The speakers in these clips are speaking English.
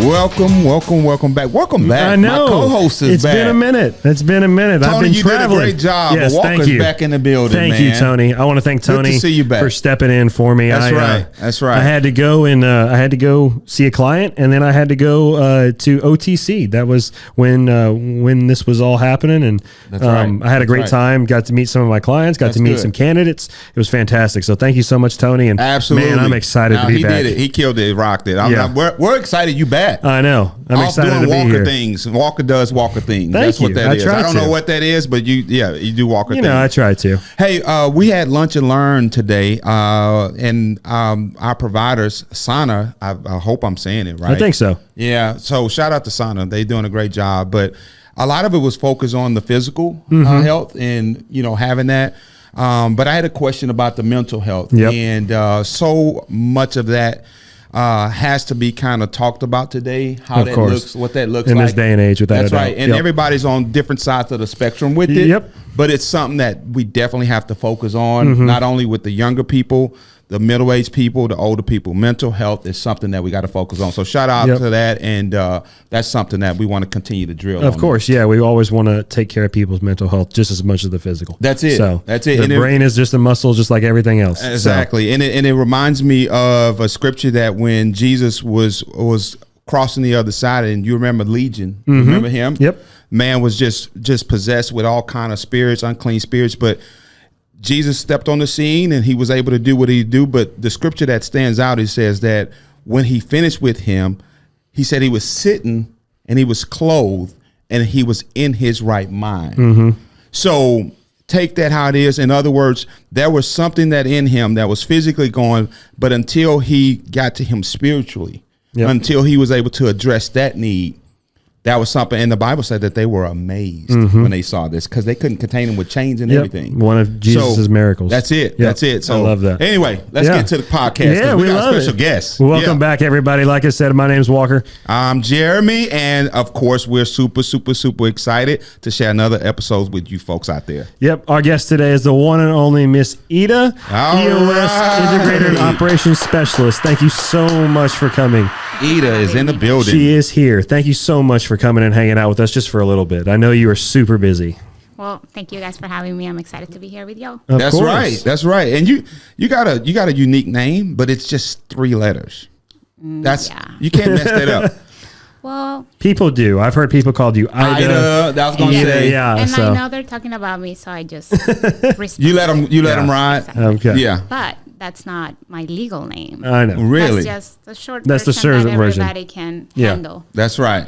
Welcome back. Welcome back. I know. My co-host is back. It's been a minute. Tony, I've been you traveling. did a great job. Yes, Walker's thank you. back in the building, Thank you, Tony. I want to thank Tony to see you back. for stepping in for me. That's right. I had to go and I had to go see a client, and then I had to go to OTC. That was when this was all happening, and I had a great time. Got to meet some of my clients. Got to meet some candidates. It was fantastic. So thank you so much, Tony. And absolutely, man, I'm excited to be back. He did it. He killed it. Rocked it. We're excited you back. I know. I'm excited to be Walker here. things. Walker does Walker things. That's what that is. I don't know to. what that is, but you do Walker things. I try to. Hey, we had lunch and learn today, and our providers, Sana. I hope I'm saying it right. I think so. Yeah. So shout out to Sana. They're doing a great job, but a lot of it was focused on the physical health and having that. But I had a question about the mental health, and so much of that has to be kind of talked about today. How that looks, what that looks in like this day and age. With that, that's right. And everybody's on different sides of the spectrum with it. Yep. But it's something that we definitely have to focus on, not only with the younger people, the middle-aged people, the older people. Mental health is something that we got to focus on. So shout out to that, and that's something that we want to continue to drill on. Of course, we always want to take care of people's mental health just as much as the physical. That's it. So that's it. The brain is just a muscle, just like everything else. Exactly. So. And it reminds me of a scripture that when Jesus was crossing the other side, and you remember Legion, you remember him? Yep. Man was just possessed with all kind of spirits, unclean spirits, but Jesus stepped on the scene and he was able to do what he do. But the scripture that stands out, it says that when he finished with him, he said he was sitting and he was clothed and he was in his right mind. So take that how it is. In other words, there was something that in him that was physically going, but until he got to him spiritually, until he was able to address that need, that was something. And the Bible said that they were amazed when they saw this because they couldn't contain him with chains and everything. One of Jesus' miracles. That's it. That's it. So I love that. Anyway, let's get to the podcast. Yeah, we got a special guest. Welcome back, everybody. Like I said, my name's Walker. I'm Jeremy. And of course, we're super excited to share another episode with you folks out there. Yep. Our guest today is the one and only Miss Ida, EOS Integrator and Operations Specialist. Thank you so much for coming. Ida is in the building. She is here. Thank you so much for coming and hanging out with us just for a little bit. I know you are super busy. Well, thank you guys for having me. I'm excited to be here with y'all. That's right. That's right. And you got a unique name, but it's just 3 letters. You can't mess that up. Well, people do. I've heard people called you Ida. That was going to say. Yeah. And I know they're talking about me, so I just respect. You let them ride. Exactly. Okay. Yeah. But that's not my legal name. I know. Really? That's just the short That's version the short that version. everybody can handle. That's right.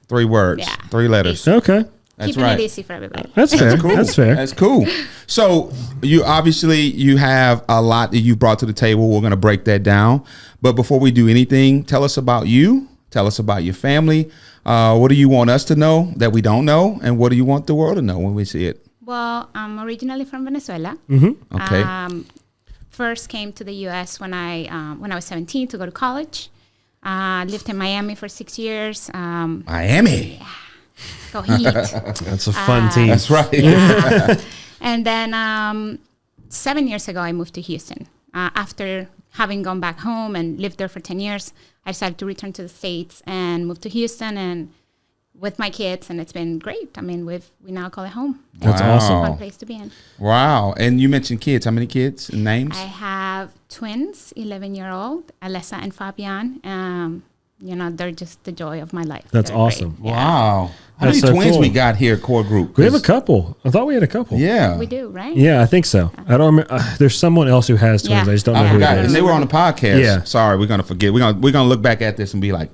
3 words, 3 letters. Okay. That's Keeping right. it easy for everybody. That's fair. Cool. That's fair. That's cool. So you have a lot that you brought to the table. We're going to break that down. But before we do anything, tell us about you. Tell us about your family. What do you want us to know that we don't know? And what do you want the world to know when we see it? Well, I'm originally from Venezuela. Okay. First came to the U.S. when I was 17 to go to college. Lived in Miami for 6 years. Miami. Yeah. Go Heat. That's a fun team. That's right. And then 7 years ago, I moved to Houston. After having gone back home and lived there for 10 years, I decided to return to the States and move to Houston and with my kids, and it's been great. I mean, we now call it home. That's awesome. It's a fun place to be in. Wow. And you mentioned kids. How many kids and names? I have twins, 11-year-old, Alessa and Fabian. They're just the joy of my life. That's They're awesome. great. Wow. How That's many so twins cool. we got here, core group? We have a couple. I thought we had a couple. Yeah. We do, right? Yeah, I think so. I don't remember. There's someone else who has twins. Yeah. I just don't know I who forgot. it And is. they were on the podcast. Yeah. Sorry, we're gonna forget. We're gonna look back at this and be like,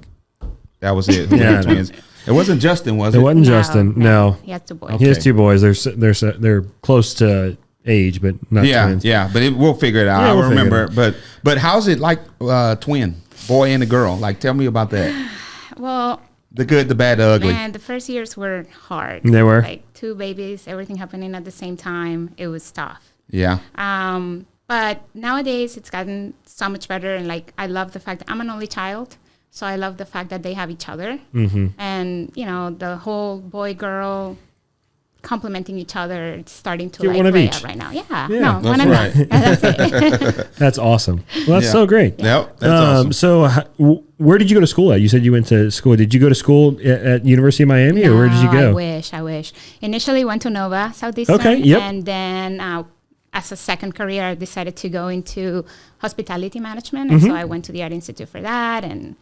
that was it. Yeah. Twins. It wasn't Justin, was it? It wasn't Justin. No. He has 2 boys. He has 2 boys. They're close to age, but not twins. Yeah. But we'll figure it out. Yeah, I we'll figure remember. it But how's it like twin, boy and a girl? Like, tell me about that. Well, The good, the bad, the ugly. man, the first years were hard. They were? Like 2 babies, everything happening at the same time. It was tough. Yeah. But nowadays it's gotten so much better. And like, I love the fact that I'm an only child. So I love the fact that they have each other. And, the whole boy, girl complementing each other. It's starting to Get one of play each. out right now. Yeah. Yeah. No, That's one right. and that's it. That's awesome. Well, that's Yeah. so great. Yep, that's awesome. So where did you go to school at? You said you went to school. Did you go to school at University of Miami, or where did you No, go? I wish. Initially went to Nova Southeastern. Okay, yep. And then as a second career, I decided to go into hospitality management. And so I went to the Art Institute for that and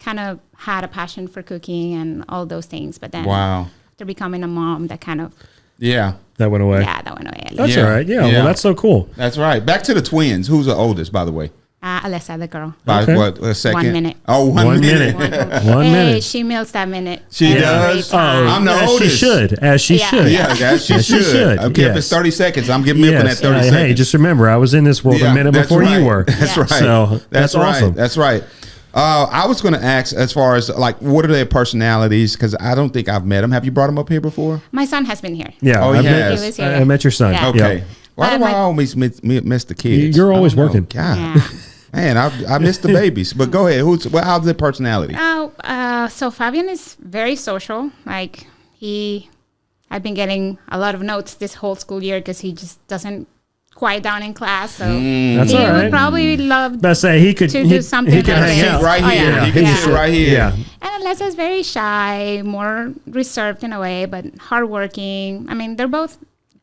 kind of had a passion for cooking and all those things. But then after becoming a mom, that kind of... Yeah. That went away. Yeah, that went away. That's all right. Yeah. Well, that's so cool. That's right. Back to the twins. Who's the oldest, by the way? Alessa, the girl. By Okay. what, a second? 1 minute. Oh, 1 minute. One Hey, minute. she milks that minute. She every does? time. I'm the as oldest. she should. As she Yeah. should. Yeah, as she As she should. should, Okay, if yes. it's 30 seconds, I'm giving milking at 30 seconds. Hey, just remember, I was in this world a minute that's before right. you were. That's Yeah. right. So that's right. awesome. That's right. I was going to ask, as far as like, what are their personalities? Because I don't think I've met them. Have you brought them up here before? My son has been here. Yeah. Oh, I he met, has. He was here. I met your son. Yeah. Okay. Yeah. Why do I My- always miss the kids? You're always I don't know. working. God. Yeah. Man, I miss the babies. But go ahead. How's their personality? So Fabian is very social. Like I've been getting a lot of notes this whole school year because he just doesn't quiet down in class. So That's he all right. would probably love But say he could to he, do something he could like hang this. out. Right Oh, here. yeah. He can Yeah. sit right here. Yeah. And Alessa's very shy, more reserved in a way, but hardworking. I mean, they're both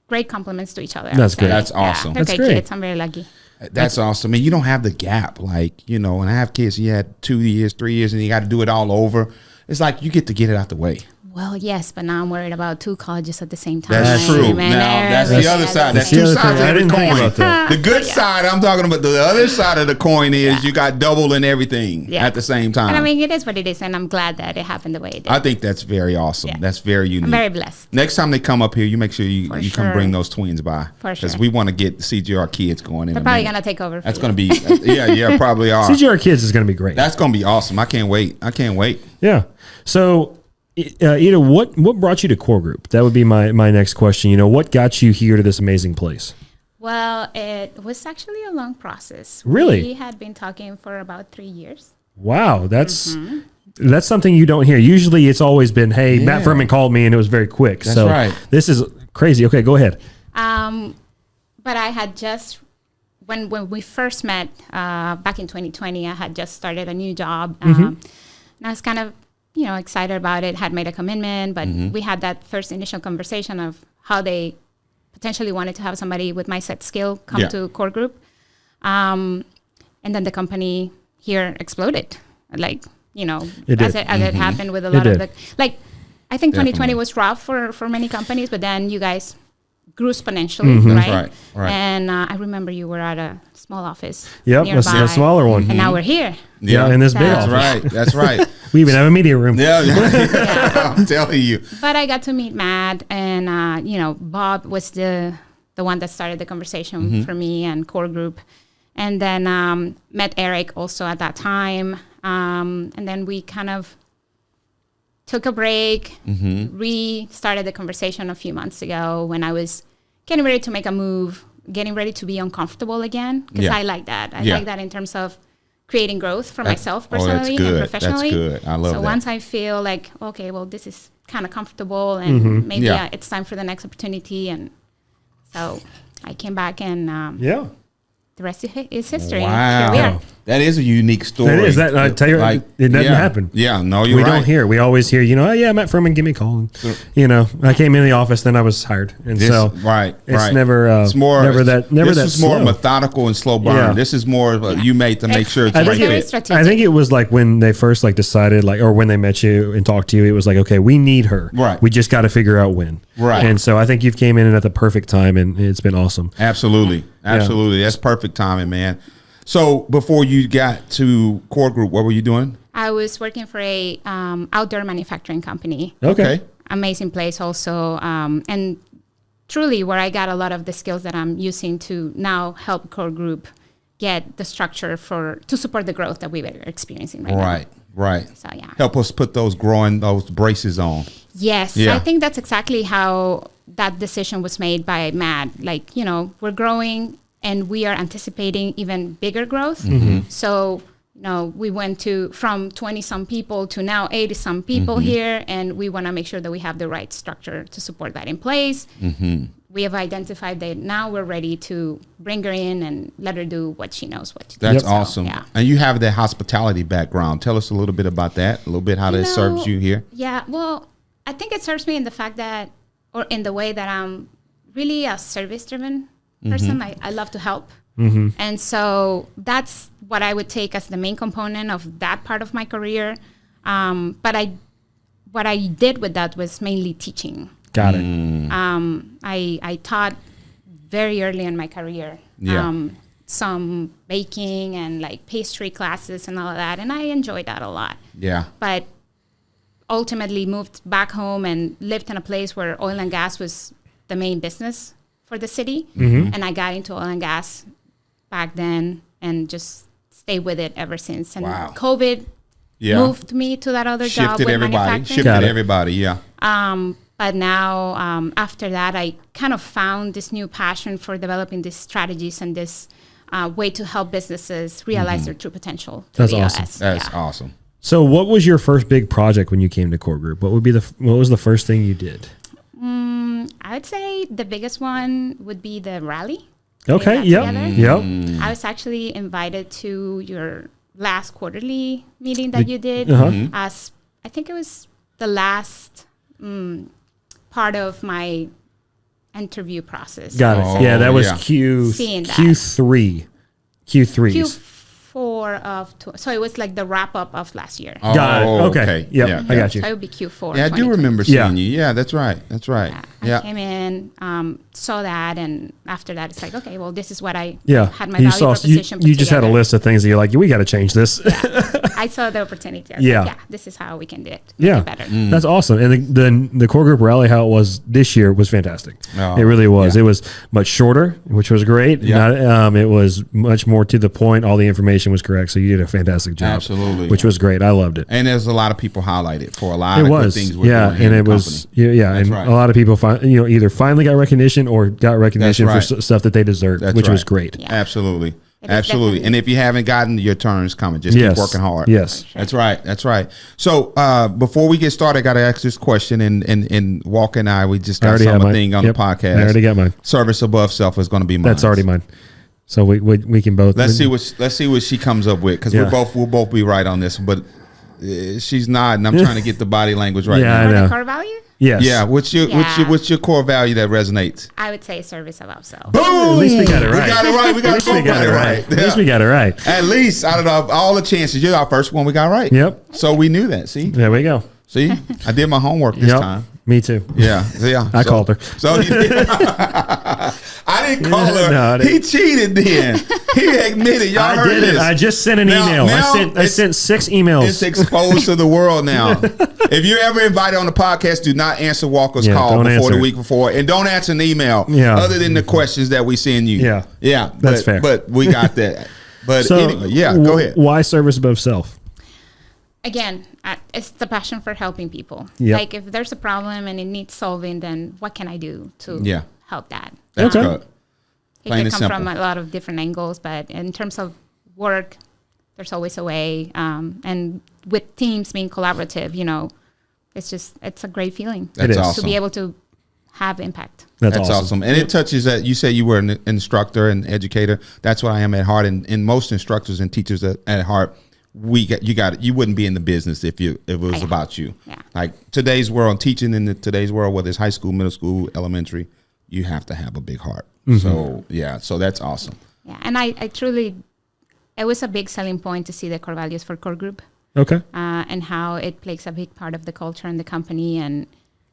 great compliments to each other. I That's would say. great. That's awesome. They're That's great great. kids. I'm very lucky. That's awesome. And you don't have the gap. Like, when I have kids, you had 2 years, 3 years, and you got to do it all over. It's like you get to get it out the way. Well, yes, but now I'm worried about 2 colleges at the same time. That's true. And Now, that's the every other side. That's the 2 other sides thing. I of the didn't think coin. about that. The good side, I'm talking about the other side of the coin is you got double in everything at the same time. And I mean, it is what it is, and I'm glad that it happened the way it did. I think that's very awesome. Yeah. That's very unique. I'm very blessed. Next time they come up here, you make sure you come sure. bring those twins by. For Because sure. we want to get CGR kids going in They're a probably minute. going to take over. That's for you. going to be, yeah, probably are. CGR Kids is going to be great. That's going to be awesome. I can't wait. Yeah. So, Ida, what brought you to Core Group? That would be my next question. What got you here to this amazing place? Well, it was actually a long process. Really? We had been talking for about 3 years. Wow, that's something you don't hear. Usually, it's always been, "Hey, Matt Furman called me," and it was very quick. That's so right. This is crazy. Okay, go ahead. But I had just, when we first met back in 2020, I had just started a new job. And I was kind of, excited about it, had made a commitment, but we had that first initial conversation of how they potentially wanted to have somebody with my set skill come to Core Group. And then the company here exploded. Like, as it happened with a lot of the, I think 2020 was rough for many companies, but then you guys grew exponentially, right? Right. And I remember you were at a small office Yep, nearby, a smaller one. and now we're here. Yeah, in this big That's office. That's right. We even have a media room. Yeah. I'm telling you. But I got to meet Matt, and Bob was the one that started the conversation for me and Core Group, and then met Eric also at that time, and then we kind of took a break, restarted the conversation a few months ago when I was getting ready to make a move, getting ready to be uncomfortable again, because I like that. I like that in terms of creating growth for myself personally and professionally. That's good. I love that. So once I feel like, okay, well, this is kind of comfortable and maybe it's time for the next opportunity. And so I came back and the rest is history. Wow. Here we are. That is a unique story. That is. That I tell you, it doesn't happen. Yeah, no, you're We right. don't hear. We always hear, oh yeah, Matt Furman, give me a call. And, I came in the office, then I was hired, and it's never. It's more. never that. Never this that. is more slow. methodical and slow burn. Yeah. This is more of a, you made to make sure it's I right think, very fit. strategic. I think it was like when they first decided or when they met you and talked to you, it was like, okay, we need her. Right. We just got to figure out when. Right. And so I think you've came in at the perfect time, and it's been awesome. Absolutely. That's perfect timing, man. So before you got to Core Group, what were you doing? I was working for a outdoor manufacturing company. Okay. Amazing place also. And truly where I got a lot of the skills that I'm using to now help Core Group get the structure to support the growth that we were experiencing right now. Right. So, yeah. Help us put those braces on. Yes. Yeah. I think that's exactly how that decision was made by Matt. Like, we're growing and we are anticipating even bigger growth. So, we went from 20 some people to now 80 some people here, and we want to make sure that we have the right structure to support that in place. We have identified that now we're ready to bring her in and let her do what she knows what to do. That's awesome. Yeah. And you have that hospitality background. Tell us a little bit about that, a little bit how that serves you here. Yeah, well, I think it serves me in the fact that, or in the way that I'm really a service-driven person. I love to help. And so that's what I would take as the main component of that part of my career. But what I did with that was mainly teaching. Got it. I taught very early in my career. Some baking and like pastry classes and all of that. And I enjoyed that a lot. Yeah. But ultimately moved back home and lived in a place where oil and gas was the main business for the city. And I got into oil and gas back then and just stayed with it ever since. And COVID moved me to that other job with manufacturing. Shifted everybody, yeah. But now, after that, I kind of found this new passion for developing these strategies and this way to help businesses realize their true potential. That's awesome. That's awesome. So what was your first big project when you came to Core Group? What was the first thing you did? I would say the biggest one would be the rally. Okay. Yep. I was actually invited to your last quarterly meeting that you did. As I think it was the last part of my interview process. Got it. Yeah, that was Q3. Q4 of so it was like the wrap up of last year. Got it. Okay. Yep. I got you. So it would be Q4. Yeah, I do remember seeing you. Yeah, that's right. I came in, saw that, and after that, it's like, okay, well, this is what I had my you value proposition. You just had a list of things that you're like, we got to change this. I saw the opportunity. I was like, this is how we can do it. Make it better. That's awesome. And the Core Group rally, how it was this year, was fantastic. It really was. It was much shorter, which was great. It was much more to the point. All the information was correct. So you did a fantastic job. Absolutely. Which was great. I loved it. And there's a lot of people highlighted for a lot of good things we're doing and it was and a lot of people either finally got recognition or got recognition for stuff that they deserved, which was great. Absolutely. And if you haven't gotten your turns coming, just keep working hard. Yes. That's right. So before we get started, I got to ask this question. And Walker and I, we just got something on the podcast. I already got mine. Service above self is going to be mine. That's already mine. So we can both. Let's see what she comes up with, because we'll both be right on this. But she's nodding. I'm trying to get the body language right now. I know. The core value? Yes. Yeah. What's your core value that resonates? I would say service above self. Boom! At least we got it right. We got it right. We got it right. At least we got it right. At least out of all the chances, you're our first one we got right. Yep. So we knew that. See? There we go. See? I did my homework this time. Me too. Yeah. I called her. So I didn't call her. No, he cheated then. He admitted. Y'all heard this. I just sent an email. I sent 6 emails. It's exposed to the world now. If you're ever invited on the podcast, do not answer Walker's call before the week before. And don't answer an email other than the questions that we send you. Yeah. That's fair. But we got that. But anyway, go ahead. Why service above self? Again, it's the passion for helping people. Yep. Like if there's a problem and it needs solving, then what can I do to help that? That's good. It can come from a lot of different angles, but in terms of work, there's always a way. And with teams being collaborative, it's a great feeling. That's awesome. To be able to have impact. That's awesome. And it touches that. You say you were an instructor and educator. That's what I am at heart. And most instructors and teachers at heart, you wouldn't be in the business if it was about you. Yeah. Like today's world, teaching in today's world, whether it's high school, middle school, elementary, you have to have a big heart. So that's awesome. Yeah, and I truly, it was a big selling point to see the core values for Core Group. Okay. And how it plays a big part of the culture and the company, and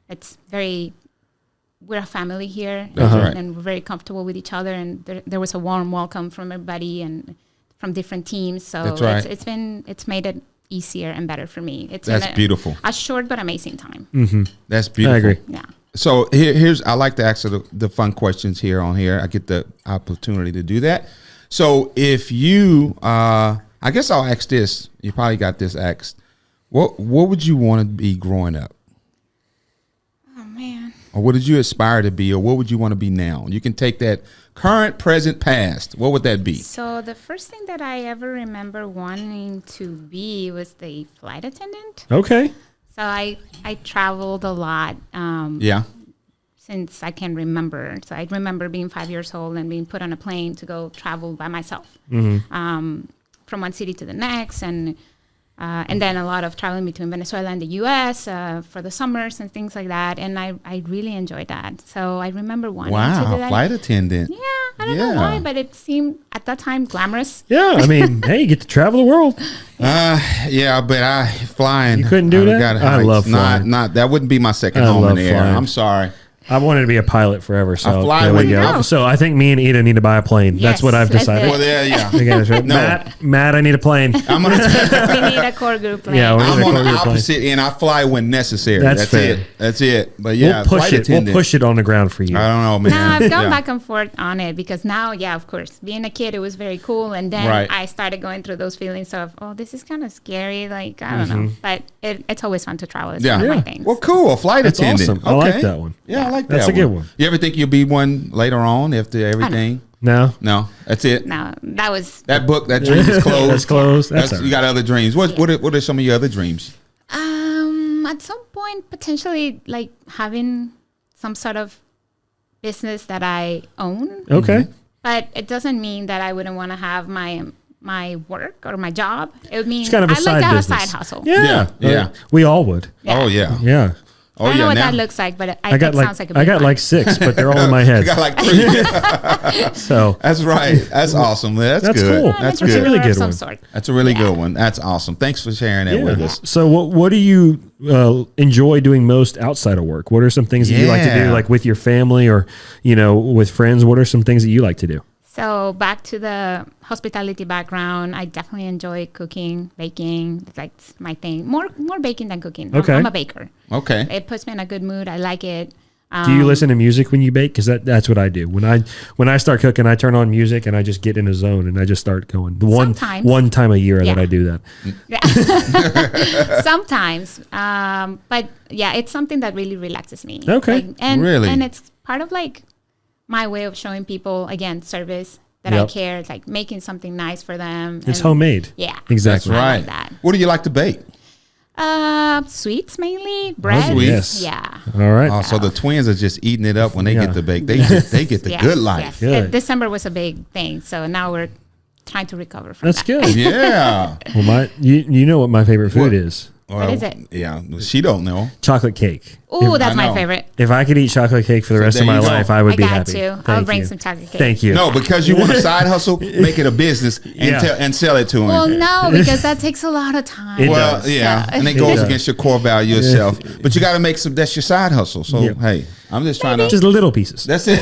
it's we're a family here, and we're very comfortable with each other, and there was a warm welcome from everybody and from different teams. So it's made it easier and better for me. That's beautiful. A short but amazing time. That's beautiful. I agree. Yeah. So here's I like to ask the fun questions here on here. I get the opportunity to do that. So if you, I guess I'll ask this. You probably got this asked. What would you want to be growing up? Oh man. Or what did you aspire to be, or what would you want to be now? You can take that current, present, past. What would that be? So the first thing that I ever remember wanting to be was the flight attendant. Okay. So I traveled a lot. Yeah. Since I can remember. So I remember being 5 years old and being put on a plane to go travel by myself from one city to the next. And then a lot of traveling between Venezuela and the U.S. For the summers and things like that. And I really enjoyed that. So I remember wanting to do that. Flight attendant. Yeah, I don't know why, but it seemed at that time glamorous. Yeah, I mean, hey, you get to travel the world. Yeah, but flying. You couldn't do that? I love flying. Not that wouldn't be my second home in the air. I'm sorry. I wanted to be a pilot forever, so fly there we when go. you- So I think me and Ida need to buy a plane. Yes, That's what I've let's decided. do Well, there, yeah. Okay, that's right. No. Matt, I need a plane. I'm gonna. We need a core group plane. Yeah, I'm on the Plane. opposite end. I fly when necessary. That's fair. it. That's it. But yeah, We'll push flight it. attendant. We'll push it on the ground for you. I don't know, man. No, I've gone Yeah. back and forth on it because now, yeah, of course, being a kid, it was very cool. And then Right. I started going through those feelings of, oh, this is kind of scary. Like, I don't know. But it's always fun to travel. It's Yeah. one of my Yeah. things. Well, cool. A flight That's attendant. awesome. I like that one. Yeah, I like that. That's a good one. You ever think you'll be one later on after everything? No, No, that's it. No, that was... That book, that dream is closed. that's closed. That's all You right. got other dreams. What are some of your other dreams? At some point, potentially, like, having some sort of business that I own. Okay. But it doesn't mean that I wouldn't want to have my work or my job. It would mean It's kind of a I'd side like to have business. a side hustle. Yeah. Yeah. We all would. Yeah. Oh yeah. Yeah. Oh I don't know yeah. what Now that looks like, but I got it sounds like a I big got fun. like 6, but they're all in my I head. got like 3. So That's right. That's awesome. That's That's good. cool. That's That's a good. really good Of some one. sort. That's a really Yeah. good one. That's awesome. Thanks for sharing that with us. So what do you enjoy doing most outside of work? What are some things that you like to do, Yeah. like with your family or with friends? What are some things that you like to do? So back to the hospitality background, I definitely enjoy cooking, baking. It's like my thing. More baking than cooking. Okay. I'm a baker. Okay. It puts me in a good mood. I like it. Do you listen to music when you bake? Because that's what I do. When I start cooking, I turn on music and I just get in a zone and I just start going. Sometimes. One time a year Yeah. that I do that. Yeah. Sometimes. But yeah, it's something that really relaxes me. Okay. And Really? And it's part of like my way of showing people, again, service, that Yep. I care. It's like making something nice for them. It's and- homemade. Yeah. That's Exactly. I right. like that. What do you like to bake? Sweets mainly, bread. sweets. Yes. Yeah. All right. Oh, so the twins are just eating it up when they Yeah. get to bake. They get the Yes, good life. Yes. Good. December was a big thing, so now we're trying to recover from That's that. good. Yeah. Well, you know what my favorite food What? is? Well, is it? Yeah. She don't know. Chocolate cake. Ooh, that's I my know. favorite. If I could eat chocolate cake for the rest there of my you go. life, I would I be got happy. you. I'll Thank bring you. some chocolate cake. Thank you. No, because you want a side hustle, make it a business and Yeah. and sell it to him. Well, no, because that takes a lot of time. It Well, does. yeah, So- and it It goes does. against your core value yourself. But you got to make some. That's your side hustle. So Yeah. hey, I'm just trying to. Just little pieces. That's it.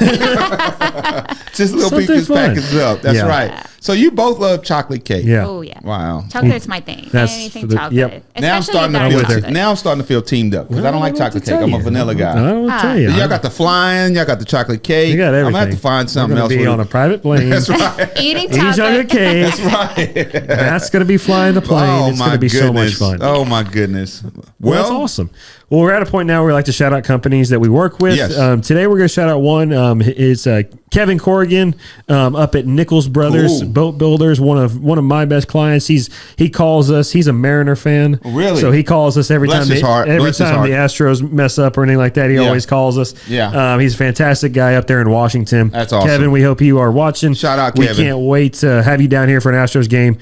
Just little Something pieces fun. packaged up. That's Yeah. right. So you both love chocolate cake. Yeah. Oh yeah. Wow. Chocolate's my thing. That's Anything for the- chocolate. yep. Now I'm Especially starting to dark feel. chocolate. Now I'm starting to feel teamed up because I don't like know what chocolate to cake. tell I'm a you. vanilla I guy. don't know what to tell you. Y'all got the flying. Y'all got the chocolate cake. You got I'm everything. gonna have to find something We're else. gonna be with on a it. private plane. That's right. Eating Eating chocolate chocolate. cake. That's right. That's going to be flying the plane. Oh It's my going to be goodness. so much fun. Oh my goodness. Well, that's awesome. Well, we're at a point now where we like to shout out companies that we work with. Yes. Today, we're going to shout out one. It's Kevin Corrigan up at Nichols Brothers Cool. Boat Builders. One of my best clients. He calls us. He's a Mariner fan. Really? So he calls us every Bless time. his heart. Every Bless his time heart. the Astros mess up or anything like that, he Yeah. always calls us. Yeah. He's a fantastic guy up there in Washington. That's awesome. Kevin, we hope you are watching. Shout out, We Kevin. can't wait to have you down here for an Astros game.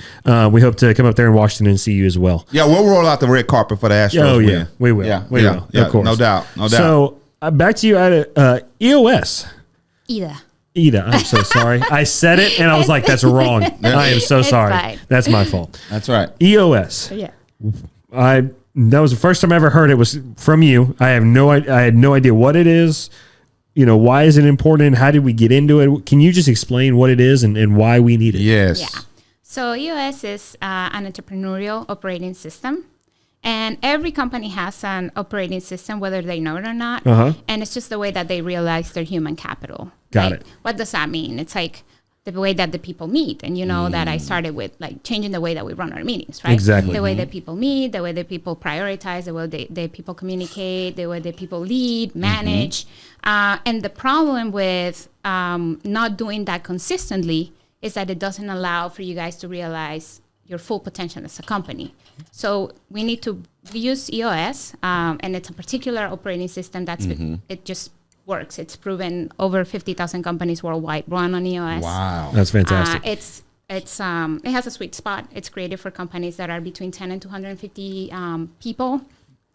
We hope to come up there in Washington and see you as well. Yeah, we'll roll out the red carpet for the Astros. Oh, yeah. win. We will. Yeah, We yeah, will. yeah. Of course. No doubt. No doubt. So back to you at EOS. Either. Ida, I'm so sorry. I said it and I was like, that's wrong. I am so It's sorry. fine. That's my fault. That's right. EOS. Yeah. That was the first time I ever heard it was from you. I had no idea what it is. Why is it important? How did we get into it? Can you just explain what it is and why we need it? Yes. Yeah. So EOS is an entrepreneurial operating system. And every company has an operating system, whether they know it or not. Uh-huh. And it's just the way that they realize their human capital. Got right? it. What does that mean? It's like the way that the people meet. And you know that I started with like changing the way that we run our meetings, right? Exactly. The way that people meet, the way that people prioritize, the way that people communicate, the way that people lead, manage. And the problem with not doing that consistently is that it doesn't allow for you guys to realize your full potential as a company. So we use EOS, and it's a particular operating system that's it just works. It's proven over 50,000 companies worldwide run on EOS. Wow, that's fantastic. It has a sweet spot. It's created for companies that are between 10 and 250 people.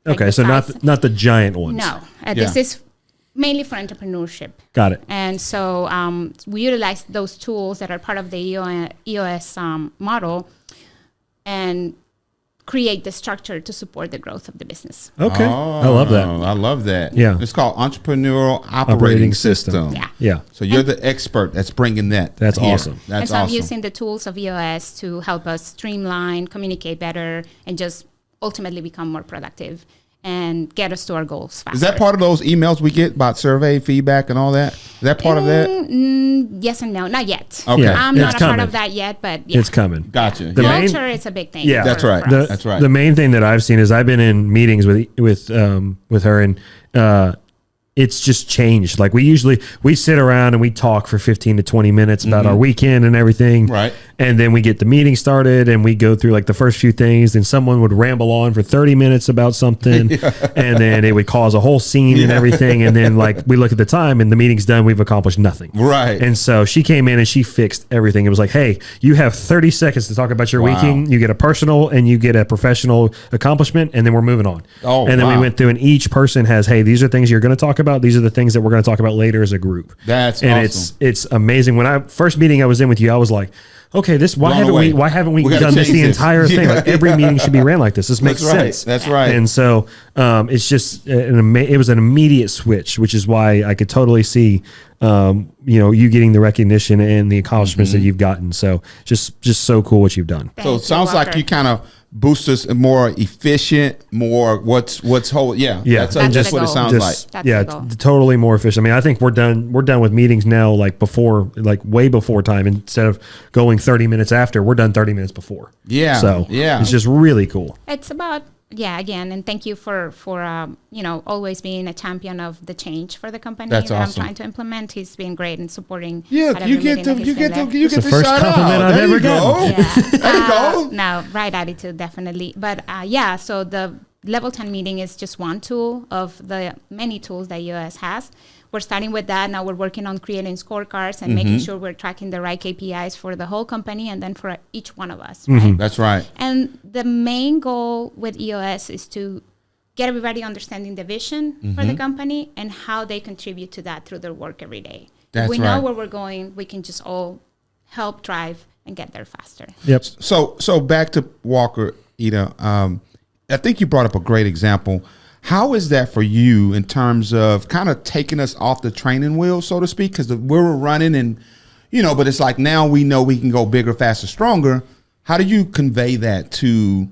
Okay, so not the giant ones. No, this is mainly for entrepreneurship. Got it. And so we utilize those tools that are part of the EOS model and create the structure to support the growth of the business. Okay, I love that. I love that. Yeah. It's called Entrepreneurial Operating System. Yeah. So you're the expert that's bringing that. That's here. awesome. That's and so awesome. I'm using the tools of EOS to help us streamline, communicate better, and just ultimately become more productive and get us to our goals faster. Is that part of those emails we get about survey feedback and all that? Is that part of that? Yes and no, not yet. Okay. Yeah. I'm not It's a part coming. of that yet, but yeah. It's coming. Gotcha. The main- Culture is a big thing. Yeah, That's for right. us. That's right. The main thing that I've seen is I've been in meetings with her, and it's just changed. Like we sit around and we talk for 15 to 20 minutes about our weekend and everything. Right. And then we get the meeting started and we go through like the first few things, and someone would ramble on for 30 minutes about something and then it would cause a whole scene and everything. And then like we look at the time and the meeting's done. We've accomplished nothing. Right. And so she came in and she fixed everything. It was like, hey, you have 30 seconds to talk about your Wow. weekend. You get a personal and you get a professional accomplishment, and then we're moving on. Oh, and then we wow. went through, and each person has, hey, these are things you're going to talk about. These are the things that we're going to talk about later as a group. That's and awesome. it's amazing. When I first meeting I was in with you, I was like, okay, Blown away. why haven't we gotta done this change the this. entire thing? Yeah. Like every meeting should be ran like this. This makes That's right. sense. That's right. And so it's just it was an immediate switch, which is why I could totally see you getting the recognition and the accomplishments that you've gotten. So just so cool what you've done. So it sounds like you kind of boost us more efficient, more what's whole. Yeah. Yeah. That's That's just the what it goal. sounds like. That's yeah, the goal. totally more efficient. I mean, I think we're done with meetings now, like before, like way before time. Instead of going 30 minutes after, we're done 30 minutes before. Yeah, So yeah. it's just really cool. It's about again, and thank you for always being a champion of the change for the company That's that awesome. I'm trying to implement. He's been great in supporting. Yeah, at every you get meeting the that he's been there. you get the the first shout compliment out. I've There ever you go. gotten. Yeah. There you go. No, right attitude, definitely. But so the level 10 meeting is just one tool of the many tools that EOS has. We're starting with that. Now we're working on creating scorecards and making sure we're tracking the right KPIs for the whole company and then for each one of us. Right? That's right. And the main goal with EOS is to get everybody understanding the vision for the company and how they contribute to that through their work every day. That's If we right. know where we're going, we can just all help drive and get there faster. Yep. So back to Walker, Ida. I think you brought up a great example. How is that for you in terms of kind of taking us off the training wheel, so to speak? Because we were running and, but it's like now we know we can go bigger, faster, stronger. How do you convey that to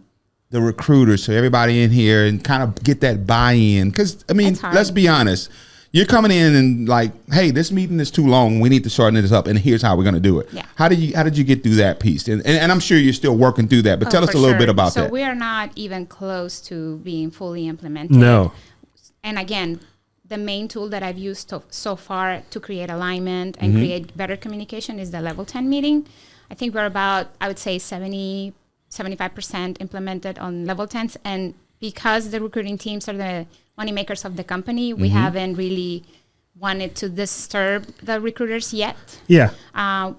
the recruiters, so everybody in here, and kind of get that buy-in? Because, I mean, It's hard. let's be honest. You're coming in and like, hey, this meeting is too long. We need to shorten this up, and here's how we're going to do it. Yeah. How did you get through that piece? And I'm sure you're still working through that. But tell us For a little sure. bit about so that. we are not even close to being fully implemented. No. And again, the main tool that I've used so far to create alignment Mm-hmm. and create better communication is the level 10 meeting. I think we're about, I would say 75% implemented on level 10s. And because the recruiting teams are the money makers of the company, we Mm-hmm. haven't really wanted to disturb the recruiters yet. Yeah.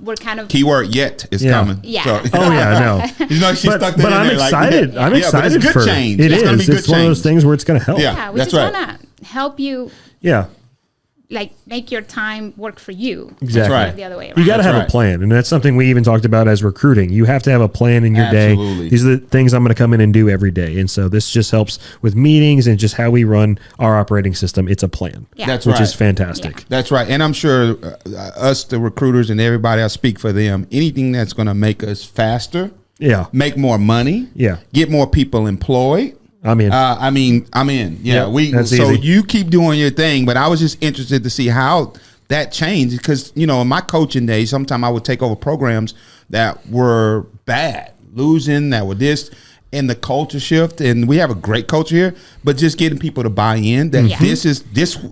We're kind of Keyword yet is Yeah. coming. Yeah. So, Oh yeah, no. she stuck that But in I'm there like, excited. yeah. I'm Yeah, but excited it's good for change. it. It's gonna be It's good one of those change. things where it's going to help. Yeah. we that's just right. want to help you Yeah. like make your time work for you. Exactly. instead of Right. The other way around. You got to That's have right. a plan, and that's something we even talked about as recruiting. You have to have a plan in your Absolutely. day. These are the things I'm going to come in and do every day, and so this just helps with meetings and just how we run our operating system. It's a plan, Yeah. That's which right. is fantastic. That's right. And I'm sure us, the recruiters and everybody, I speak for them, anything that's going to make us faster, Yeah, make more money, Yeah. get more people employed. I'm in. I'm in. Yeah, Yep, that's so easy. you keep doing your thing, but I was just interested to see how that changed because in my coaching days, sometimes I would take over programs that were bad, losing, that were this, and the culture shift, and we have a great culture here, but just getting people to buy in that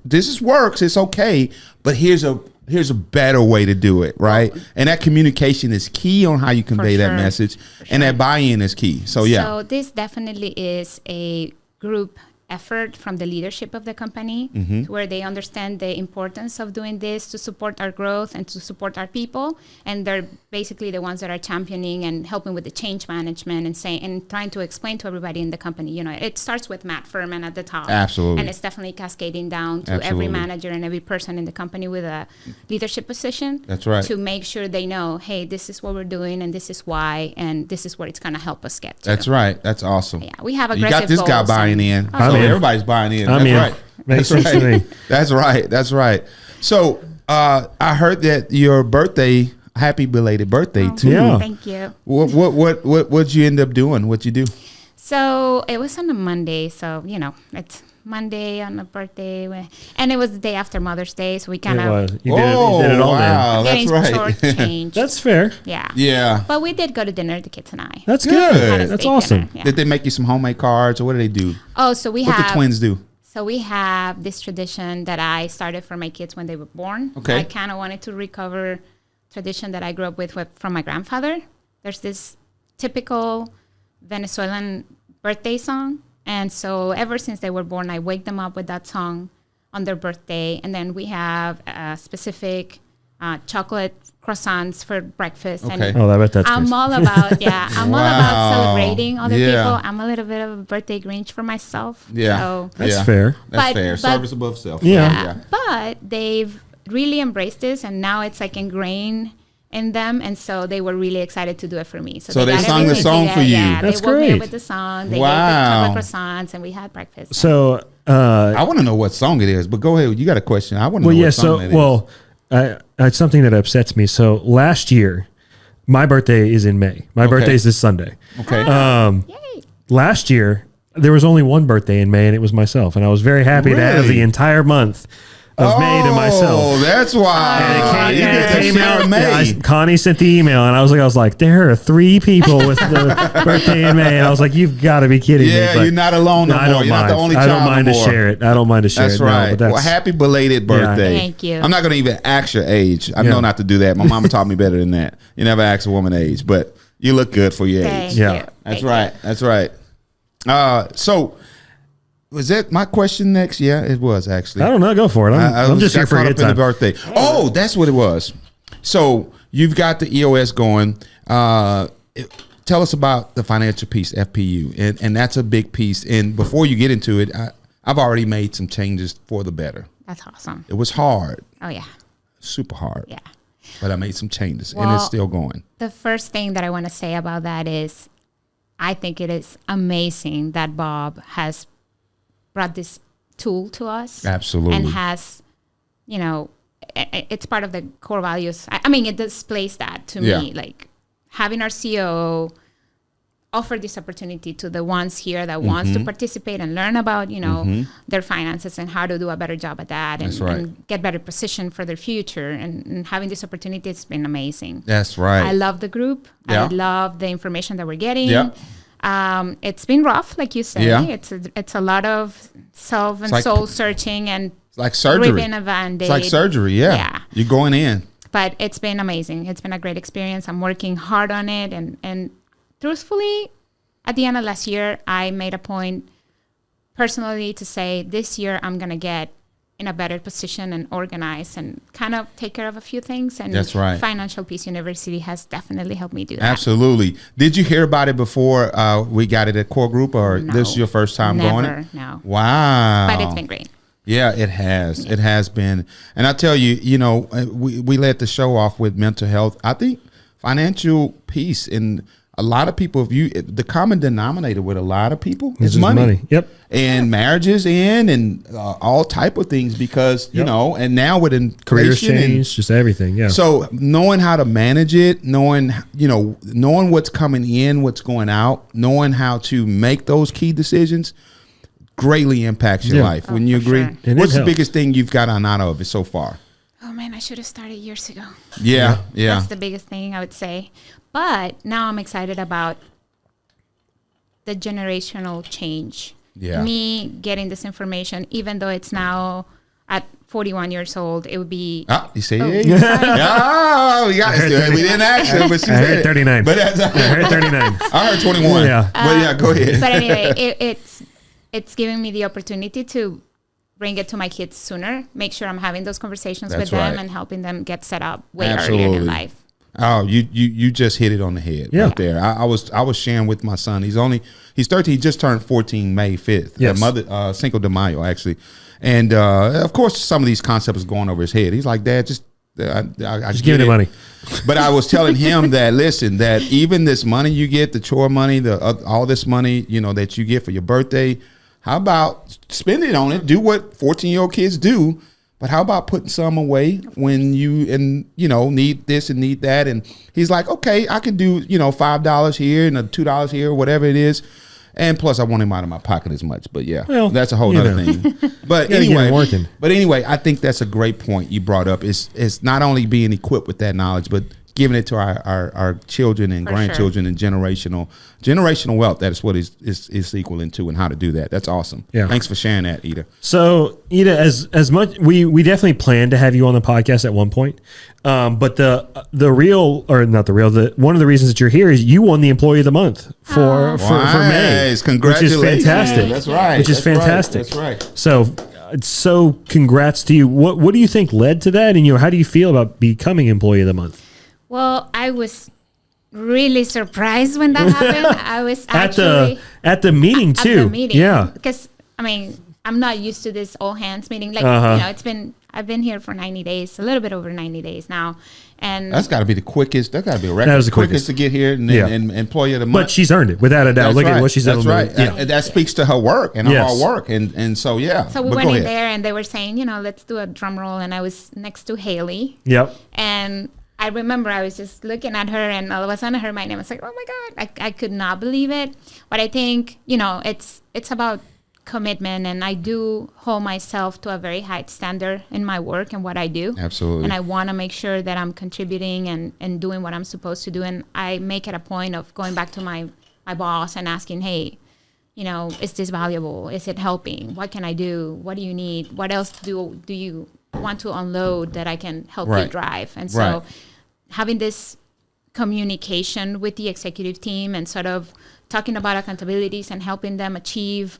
this works, it's okay, but here's a better way to do it, right? And that communication is key on how you convey that message, and that buy-in is key. So So this definitely is a group effort from the leadership of the company, where they understand the importance of doing this to support our growth and to support our people, and they're basically the ones that are championing and helping with the change management and saying and trying to explain to everybody in the company, you know, it starts with Matt Furman at the top, absolutely, and it's definitely cascading down to every manager and every person in the company with a leadership position. That's right. To make sure they know, hey, this is what we're doing, and this is why, and this is where it's going to help us get to. That's right. That's awesome. Yeah, we have you aggressive got this guy goals buying in. Oh, So everybody's buying in. I'm That's in. right. Makes That's sense to right. me. That's right. That's right. So I heard that your birthday, happy belated birthday too. Yeah. Thank you. What'd you end up doing? What'd you do? So it was on a Monday. So, you know, it's Monday on a birthday. And it was the day after Mother's Day. So we kind of You did it all wow, getting that's right. shortchanged. That's fair. Yeah. Yeah. But we did go to dinner, the kids and I. That's Good. good. Had a That's steak awesome. dinner, yeah. Did they make you some homemade cards, or what did they do? Oh, so we What have the twins do? So we have this tradition that I started for my kids when they were born. Okay. I kind of wanted to recover tradition that I grew up with from my grandfather. There's this typical Venezuelan birthday song. And so ever since they were born, I wake them up with that song on their birthday. And then we have specific chocolate croissants for breakfast. Okay. And Oh, I bet that's I'm good. all about, I'm all about Wow. celebrating other Yeah. people. I'm a little bit of a birthday Grinch for myself. Yeah. So That's Yeah. fair. That's But- fair. but- Service above self. Yeah. But they've really embraced this, and now it's like ingrained in them, and so they were really excited to do it for me. So they got sung the everything song for together. you. Yeah, That's they woke me great. up with the song. They Wow. gave the chocolate croissants, and we had breakfast. So, I want to know what song it is, but go ahead. You got a question? I want to well, know yeah. what song So, it is. well, it's something that upsets me. So last year, my birthday is in May. My birthday is this Sunday. Okay. Yay! Last year, there was only one birthday in May, and it was myself. And I was very happy to have Really? the entire month of May to myself. Oh, that's why. And You get that came share out, in May. Connie sent the email, and I was like, there are 3 people with the birthday in May, and I was like, you've got to be kidding me. Yeah, But you're not alone no I more. don't You're mind. not the only I child don't mind no to more. share it. I don't mind to share That's it. right. No, but Well, happy belated birthday. Thank you. I'm not going to even ask your age. I Yeah. know not to do that. My mama taught me better than that. You never ask a woman age, but you look good for your Thank age. Yeah. you. That's Thank you. right. That's right. So, was that my question next? Yeah, it was actually. I don't know. Go for it. I'm just got here for a caught good up in the time. birthday. Oh, that's what it was. So you've got the EOS going. Tell us about the financial piece, FPU, and that's a big piece. And before you get into it, I've already made some changes for the better. That's awesome. It was hard, Oh, yeah. super hard, Yeah. but I made some changes, and Well, it's still going. The first thing that I want to say about that is I think it is amazing that Bob has brought this tool to us. Absolutely. And has, you know, it's part of the core values. I mean, it displays that to Yeah. me, like having our COO offer this opportunity to the ones here that wants Mm-hmm. to participate and learn about, you know, their finances and how to do a better job at that and, That's right. and get better position for their future. And having this opportunity has been amazing. That's right. I love the group. Yeah. I love the information that we're getting. Yeah. It's been rough, like you say. Yeah. It's a lot of self and like- soul searching and It's like surgery. ripping a Band-Aid. It's like surgery. Yeah. Yeah. You're going in. But it's been amazing. It's been a great experience. I'm working hard on it. And truthfully, at the end of last year, I made a point personally to say this year I'm going to get in a better position and organize and kind of take care of a few things. And That's right. Financial Peace University has definitely helped me do that. Absolutely. Did you hear about it before we got it at Core Group, or No. this is your first time going Never, it? no. Wow. But it's been great. Yeah, it has. It has been. And I tell you, you know, we let the show off with mental health. I think financial peace, and a lot of people, the common denominator with a lot of people is just money. Yep. And marriages and all type of things, because, you Yep. know, and now with Careers inflation and change, just everything. Yeah. so knowing how to manage it, knowing what's coming in, what's going out, knowing how to make those key decisions greatly impacts your Yeah. life. Wouldn't you for agree? sure. And it What's the helps. biggest thing you've got out of it so far? Oh man, I should have started years ago. Yeah. That's the biggest thing I would say. But now I'm excited about the generational change. Yeah. Me getting this information, even though it's now at 41 years old, it would be. You see? Oh, We got it. We didn't ask her, but she I said heard 39. But that's, I heard 39. I heard 21. Yeah. But yeah, go ahead. But anyway, it's giving me the opportunity to bring it to my kids sooner, make sure I'm having those conversations That's with them right. and helping them get set up way Absolutely. earlier in life. Oh, you just hit it on the head right there. I was sharing with my son. He's 13. He just turned 14 May 5th. Yes. Cinco de Mayo actually, and of course some of these concepts is going over his head. He's like, Dad, just give me the money. But I was telling him that listen, that even this money you get, the chore money, all this money, that you get for your birthday, how about spend it on it? Do what 14-year-old kids do. But how about putting some away when you need this and need that? And he's like, okay, I can do, $5 here and $2 here, whatever it is. And plus I want him out of my pocket as much, but that's a whole other thing. But anyway, I think that's a great point you brought up. It's not only being equipped with that knowledge, but giving it to our children and grandchildren and generational wealth. That is what is equaling to, and how to do that. That's awesome. Yeah. Thanks for sharing that, Ida. So Ida, as much we definitely plan to have you on the podcast at one point. But one of the reasons that you're here is you won the Employee of the Month for May. Congratulations. Which is fantastic. That's right. Which is fantastic. That's right. So congrats to you. What do you think led to that? And how do you feel about becoming Employee of the Month? Well, I was really surprised when that happened. I was actually at the meeting too. At the meeting, yeah. Because I'm not used to this all hands meeting. Like I've been here for 90 days, a little bit over 90 days now, and that's got to be the quickest. That got to be a record. That was the quickest to get here and Employee of the Month. But she's earned it without a doubt. Look at what she's done. That's right. Yeah. That speaks to her work and her hard work, and so yeah. So we went in there and they were saying, let's do a drum roll, and I was next to Haley. Yep. And I remember I was just looking at her, and all of a sudden I heard my name. I was like, oh my God, I could not believe it. But I think, it's about commitment, and I do hold myself to a very high standard in my work and what I do. Absolutely. And I want to make sure that I'm contributing and doing what I'm supposed to do. And I make it a point of going back to my boss and asking, hey, is this valuable? Is it helping? What can I do? What do you need? What else do you want to unload that I can help you drive? And so having this communication with the executive team and sort of talking about accountabilities and helping them achieve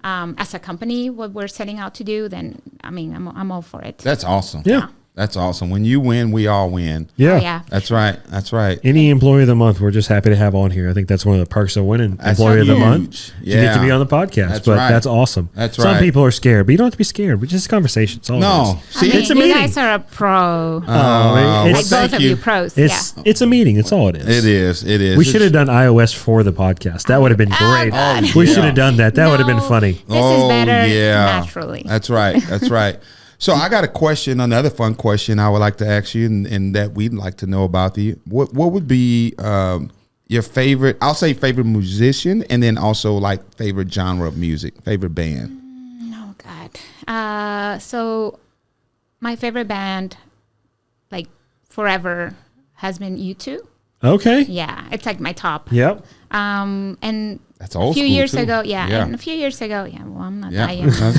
as a company what we're setting out to do, then I'm all for it. That's awesome. Yeah. That's awesome. When you win, we all win. Yeah. Oh, yeah. That's right. That's right. Any Employee of the Month, we're just happy to have on here. I think that's one of the perks of winning Employee of the Month. You get to be on the podcast. That's awesome. That's Some people are scared, but you don't have to be scared. It's just a conversation. It's all it is. See, it's a you meeting. guys are a pro. It's both of you pros. It's a meeting. It's all it is. It is. We should have done iOS for the podcast. That would have been great. We should have done that. That would have been funny. This is better naturally. That's right. That's right. So I got a question, another fun question I would like to ask you, and that we'd like to know about what would be your favorite? I'll say favorite musician, and then also like favorite genre of music, favorite band. Oh God. So my favorite band, like forever, has been U2. Okay. Yeah, it's like my top. Yep. And that's old a few school years too. ago, and a few years ago, well, I'm not that young. That's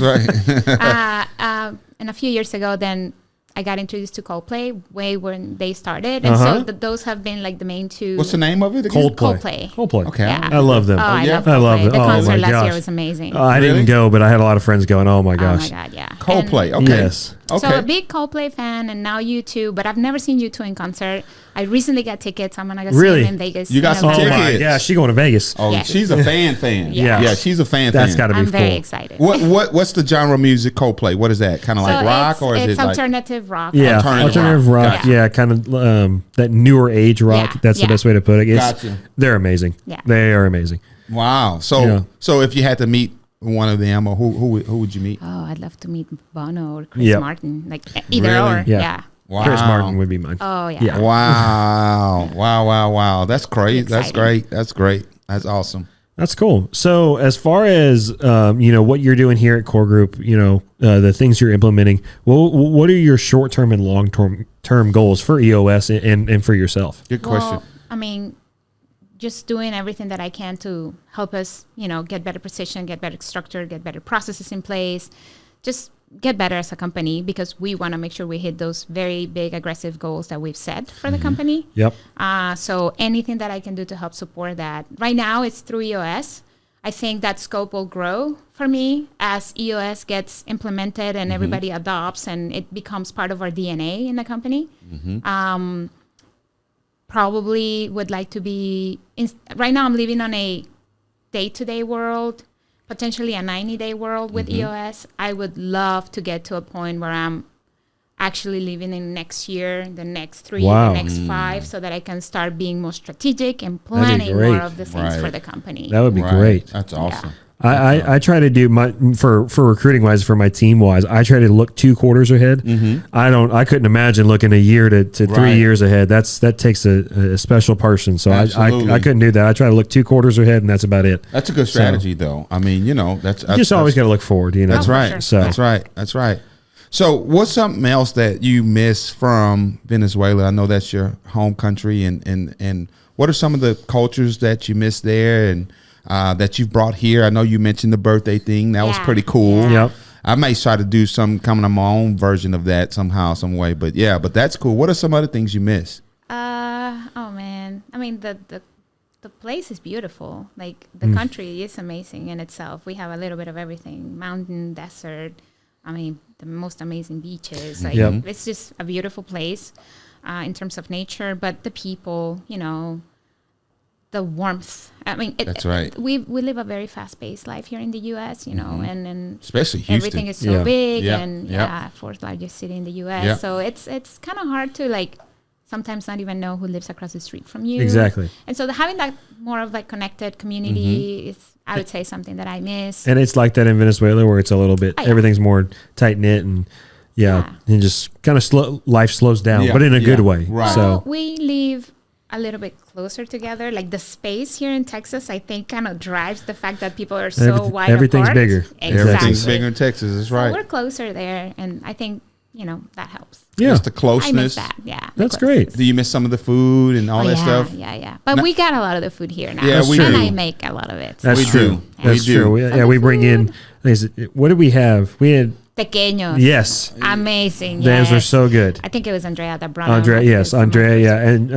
right. And a few years ago, then I got introduced to Coldplay way when they started, and so those have been like the main two. What's the name of it again? Coldplay. Okay. Yeah. I love them. I love them. The concert last gosh. year was amazing. I didn't go, but I had a lot of friends going. Oh my gosh. Oh my God, yeah. Coldplay. And, okay. Yes. Okay. So a big Coldplay fan, and now U2, but I've never seen U2 in concert. I recently got tickets. I'm gonna go see them in Vegas. You got some tickets? Yeah, she's going to Vegas. Oh, yes. She's a fan. Yeah, she's a fan. That's got to be I'm cool. very excited. What's the genre of music Coldplay? What is that? Kind of like rock, or is it alternative rock? Yeah, alternative rock. Gotcha. Yeah, kind of that newer age rock. That's the best way to put it. Gotcha. They're amazing. Yeah. They are amazing. Wow. So if you had to meet one of them, or who would you meet? Oh, I'd love to meet Bono or Chris Martin. Like either or. Yeah. Wow. Chris Martin would be mine. Oh yeah. Wow. That's great. That's great. That's awesome. That's cool. So as far as what you're doing here at Core Group, the things you're implementing, what are your short-term and long-term goals for EOS and for yourself? Good question. Well, just doing everything that I can to help us, get better precision, get better structure, get better processes in place, just get better as a company, because we want to make sure we hit those very big, aggressive goals that we've set for the company. Yep. So anything that I can do to help support that. Right now, it's through EOS. I think that scope will grow for me as EOS gets implemented and everybody adopts and it becomes part of our DNA in the company. Probably would like to be, right now I'm living on a day-to-day world, potentially a 90-day world with EOS. I would love to get to a point where I'm actually living in next year, the next 3, the next 5, so that I can start being more strategic and planning more of the things for the company. That would be great. That's awesome. Yeah. I try to do for recruiting wise, for my team wise, I try to look 2 quarters ahead. I couldn't imagine looking a year to 3 years ahead. That takes a special person. So I couldn't do that. I try to look 2 quarters ahead, and that's about it. That's a good strategy, though. I mean, that's you just always got to look forward. That's right. Sure. So That's right. So what's something else that you miss from Venezuela? I know that's your home country, and what are some of the cultures that you miss there and that you've brought here? I know you mentioned the birthday thing. That was pretty cool. Yeah. Yep. I may try to do coming on my own version of that somehow, some way. But that's cool. What are some other things you miss? Oh man. I mean, the place is beautiful. Like the country is amazing in itself. We have a little bit of everything: mountain, desert. I mean, the most amazing beaches. Like it's just a beautiful place in terms of nature. But the people, the warmth. I mean, that's right. We live a very fast-paced life here in the U.S., and especially Houston. Everything is so big, and 4th largest city in the U.S. Yeah. So it's kind of hard to sometimes not even know who lives across the street from you. Exactly. And so having that more of connected community is, I would say, something that I miss. And it's like that in Venezuela, where it's a little bit everything's more tight knit and and just kind of life slows down, but in a good way. Right. So we live a little bit closer together. Like the space here in Texas, I think kind of drives the fact that people are so wide everything's apart. bigger. Exactly. Everything's bigger in Texas. That's right. So we're closer there, and I think that helps. yeah, Just the closeness. I miss that. Yeah, that's great. Do you miss some of the food and all that stuff? Yeah. But we got a lot of the food here now. Yeah, we and do. I make a lot of it. That's We true. do. That's We true. do. We bring in. What did we have? We had Pequeños. yes. Amazing. Those are so good. I think it was Andrea that brought Andrea, them. yes, Andrea, yeah, and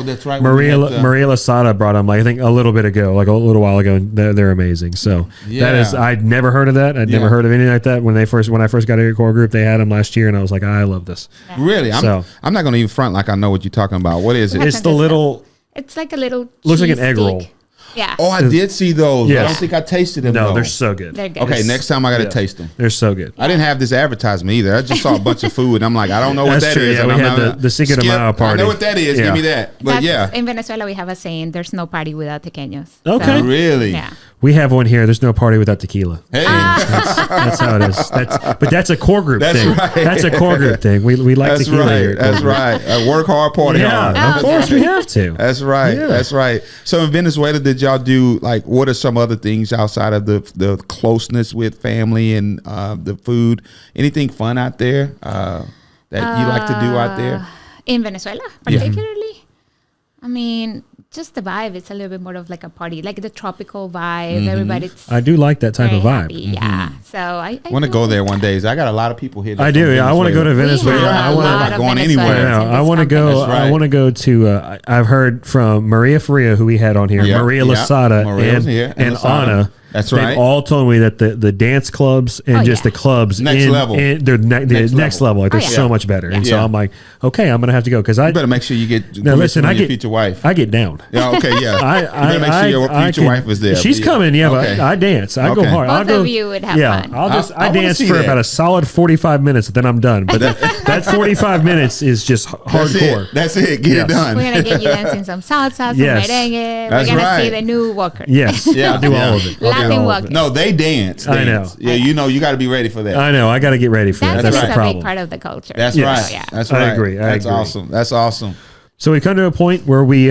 that's right. Maria Lasada brought them, I think, a little bit ago, like a little while ago, and they're amazing. So that is, I'd never heard of that. I'd never heard of anything like that. When I first got a core group, they had them last year, and I was like, I love this. Yeah. Really? I'm not going to even front like I know what you're talking about. What is it? It's the little. It's like a little. Looks like an cheese egg roll. stick. Yeah. Oh, I did see those. Yes. I don't think I tasted them. No, though. they're so good. They're good. Okay, next time I got to taste them. They're so good. I didn't have this advertisement either. I just saw a bunch of food, and I'm like, I don't know what That's that true. is. Yeah, and we I'm had not- the Cinco de Skip, Mayo party. I know what that is. Yeah. Give me that. But In Venezuela, we have a saying: "There's no party without tequeños." Okay. So, Really? Yeah. We have one here. There's no party without tequila. Hey, That's how it is. But that's a core group That's thing. right. That's a core group thing. We like that's tequila right. here. at That's Core Group. right. Work hard, party hard. Yeah, of course we have to. That's right. Yeah. That's right. So in Venezuela, did y'all do what are some other things outside of the closeness with family and the food? Anything fun out there that you like to do out there? In Venezuela, particularly, I mean, just the vibe. It's a little bit more of like a party, like the tropical vibe. Everybody's I do like that type very of vibe. happy. Yeah. So I Want to go there one day? I got a lot of people here. I do. Yeah, I want to go to Venezuela. have I a want lot to of going Venezuelans anywhere. in this I want to go. company. That's right. I want to go to. I've heard from Maria Faria, who we had on here, Yep, Maria yep. Lasada, Maria was here, and and Lasada. Anna. That's They've right. all told me that the dance clubs and just yeah. the clubs Next level. they're next level. Like they're yeah. so much better. And so Yeah. I'm like, okay, I'm gonna have to go because I You better make sure you get now listen. from I your get future wife. I get down. Yeah. Okay. Yeah. I you better make sure your future can- wife is there. She's Yeah. coming, yeah, Okay. but I dance. I go Okay. hard. I'll Both go, of you would have fun. I I wanna dance see for that. about a solid 45 minutes, then I'm done. But that 45 minutes is just That's hardcore. it. That's it. Get Yes. it done. We're gonna get you dancing some salsa, some Yes. merengue. That's We're gonna right. see the new Walker. Yes, Yeah, I'll do yeah. all of it. Latin All of walk. it. No, they dance. I know. Yeah, you got to be ready for that. I know. I got to get ready for that. Dancing That's is the a big problem. part of the culture. That's Yes. right. Yeah. That's I right. agree. I That's agree. awesome. That's awesome. So we come to a point where we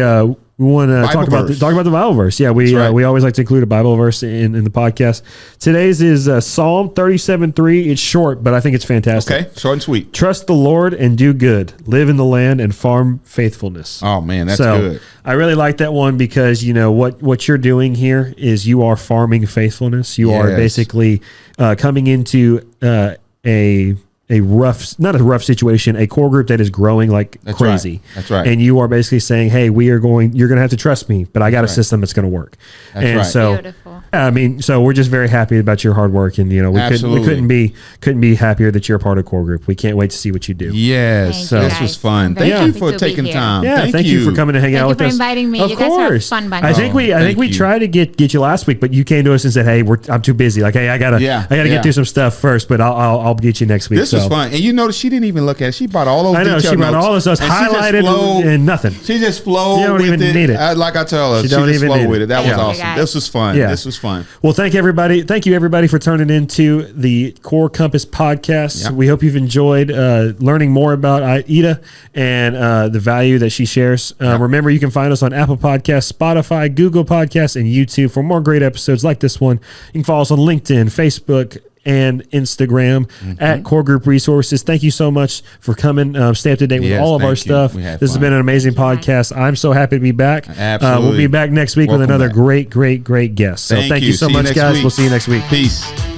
we want to talk about the Bible verse. Yeah, we always like to include a Bible verse in the podcast. Today's is Psalm 37:3. It's short, but I think it's fantastic. Okay, short and sweet. Trust the Lord and do good. Live in the land and farm faithfulness. Oh man, that's good. I really like that one because what you're doing here is you are farming faithfulness. You are basically coming into not a rough situation, a core group that is growing like crazy. Right. That's right. And you are basically saying, hey, you're going to have to trust me, but I got a system that's going to work. That's right. So, beautiful. I mean, so we're just very happy about your hard work, and we couldn't be happier that you're a part of core group. We can't wait to see what you do. Yes, this was fun. Thank you for taking time. Yeah, thank you for coming to hang out with us. Thank you for inviting me. Of you course. guys are fun bunch. I think we tried to get you last week, but you came to us and said, "Hey, I'm too busy. Like, hey, I gotta get through some stuff first, but I'll get you next week." This was fun, and you notice she didn't even look at it. She brought all those. I know she brought all this stuff highlighted and nothing. She just flowed. You don't with even need it. Like I tell her, she don't just even flowed need with it. it. That was awesome. Guys. This was fun. Yeah. This was fun. Well, thank you everybody for turning into the Core Compass podcast. Yep. We hope you've enjoyed learning more about Ida and the value that she shares. Remember, you can find us on Apple Podcasts, Spotify, Google Podcasts, and YouTube for more great episodes like this one. You can follow us on LinkedIn, Facebook, and Instagram at Core Group Resources. Thank you so much for coming. Stay up to date with all of our stuff. This has been an amazing podcast. I'm so happy to be back. Absolutely. We'll be back next week with another great guest. So thank you so much, guys. We'll see you next week. Peace.